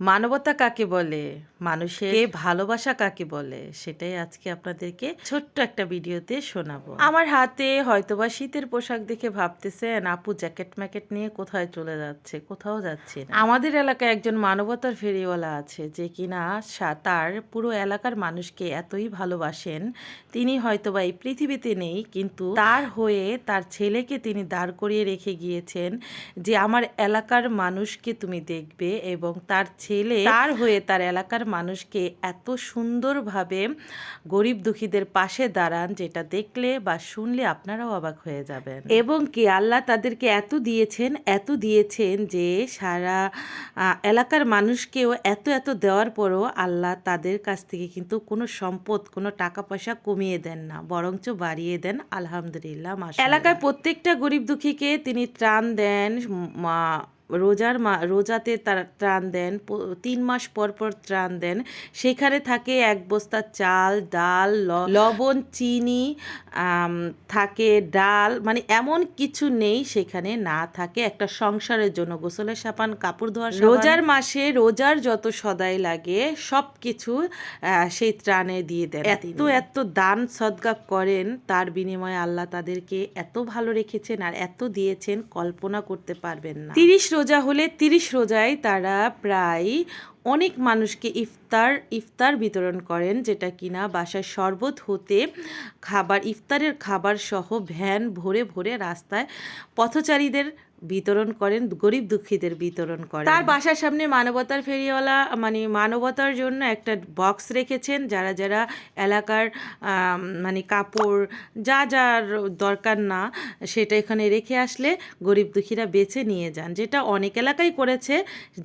মানবতা কাকে বলে, মানুষের ভালোবাসা কাকে বলে, সেটাই আজকে আপনাদেরকে ছোট্ট একটা ভিডিওতে শোনাবো। আমার হাতে হয়তোবা শীতের পোশাক দেখে ভাবতেছেন আপু জ্যাকেট ম্যাকেট নিয়ে কোথায় চলে যাচ্ছে। কোথাও যাচ্ছে না। আমাদের এলাকায় একজন মানবতার ফেরিওয়ালা আছে যে কিনা তার পুরো এলাকার মানুষকে এতই ভালোবাসেন, তিনি হয়তোবা এই পৃথিবীতে নেই, কিন্তু তার হয়ে তার ছেলেকে তিনি দাঁড় করিয়ে রেখে গিয়েছেন যে আমার এলাকার মানুষকে তুমি দেখবে, এবং তার ছেলে তার হয়ে তার এলাকার মানুষকে এত সুন্দরভাবে গরিব দুঃখীদের পাশে দাঁড়ান, যেটা দেখলে বা শুনলে আপনারাও অবাক হয়ে যাবেন। এবং কি আল্লাহ তাদেরকে এত দিয়েছেন যে সারা এলাকার মানুষকেও এত দেওয়ার পরও আল্লাহ তাদের কাছ থেকে কিন্তু কোনো সম্পদ, কোনো টাকা পয়সা কমিয়ে দেন না, বরঞ্চ বাড়িয়ে দেন। আলহামদুলিল্লাহ। এলাকার প্রত্যেকটা গরিব দুঃখীকে তিনি ত্রাণ দেন। রোজাতে তারা ত্রাণ দেন, 3 মাস পর ত্রাণ দেন। সেখানে থাকে 1 বস্তা চাল, ডাল, লবণ, চিনি, থাকে ডাল, মানে এমন কিছু নেই সেখানে না থাকে একটা সংসারের জন্য। গোসলের সাবান, কাপড় ধোয়ার সাবান, রোজার মাসে রোজার যত সদাই লাগে সব কিছু সেই ত্রাণে দিয়ে দেন। এত দান সদকা করেন, তার বিনিময়ে আল্লাহ তাদেরকে এত ভালো রেখেছেন আর এত দিয়েছেন, কল্পনা করতে পারবেন না। 30 রোজা হলে 30 রোজায় তারা প্রায় অনেক মানুষকে ইফতার বিতরণ করেন, যেটা কিনা বাসায় শরবত হতে ইফতারের খাবার সহ ভ্যান ভরে রাস্তায় পথচারীদের বিতরণ করেন, গরিব দুঃখীদের বিতরণ করেন। তার বাসার সামনে মানবতার ফেরিওয়ালা মানে মানবতার জন্য একটা বক্স রেখেছেন, যারা এলাকার মানে কাপড় যার দরকার না সেটা এখানে রেখে আসলে গরিব দুঃখীরা বেছে নিয়ে যান, যেটা অনেক এলাকায় করেছে,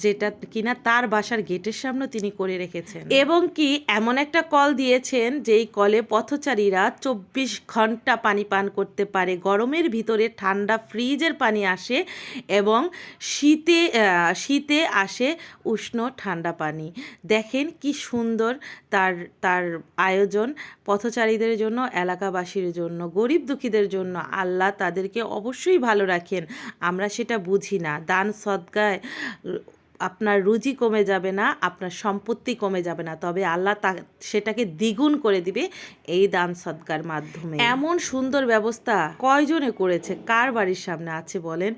যেটা কিনা তার বাসার গেটের সামনে তিনি করে রেখেছেন। এবং কি এমন একটা কল দিয়েছেন যেই কলে পথচারীরা 24 ঘন্টা পানি পান করতে পারে। গরমের ভিতরে ঠান্ডা ফ্রিজের পানি আসে, এবং শীতে আসে উষ্ণ ঠান্ডা পানি। দেখেন কি সুন্দর তার আয়োজন পথচারীদের জন্য, এলাকাবাসীর জন্য, গরিব দুঃখীদের জন্য। আল্লাহ তাদেরকে অবশ্যই ভালো রাখেন, আমরা সেটা বুঝি না। দান সদকায় আপনার রুজি কমে যাবে না, আপনার সম্পত্তি কমে যাবে না, তবে আল্লাহ সেটাকে দ্বিগুণ করে দিবে এই দান সদকার মাধ্যমে। এমন সুন্দর ব্যবস্থা কয়জনে করেছে, কার বাড়ির সামনে আছে বলেন?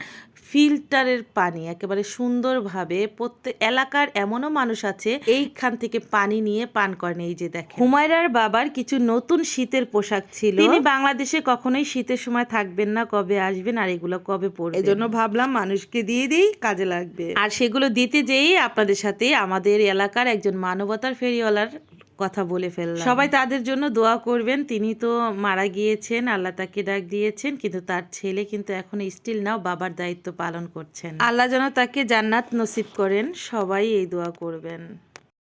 ফিল্টারের পানি একেবারে সুন্দরভাবে প্রত্যেক এলাকার এমনও মানুষ আছে এইখান থেকে পানি নিয়ে পান করেন। এই যে দেখেন, হুমায়রার বাবার কিছু নতুন শীতের পোশাক ছিল। তিনি বাংলাদেশে কখনোই শীতের সময় থাকবেন না, কবে আসবেন আর এগুলো কবে পরবেন, এজন্য ভাবলাম মানুষকে দিয়ে দিই, কাজে লাগবে। আর সেগুলো দিতে যেই আপনাদের সাথে আমাদের এলাকার একজন মানবতার ফেরিওয়ালার কথা বলে ফেললাম। সবাই তাদের জন্য দোয়া করবেন। তিনি তো মারা গিয়েছেন, আল্লাহ তাকে ডাক দিয়েছেন, কিন্তু তার ছেলে কিন্তু এখন স্টিল নাও বাবার দায়িত্ব পালন করছেন। আল্লাহ যেন তাকে জান্নাত নসিব করেন, সবাই এই দোয়া করবেন।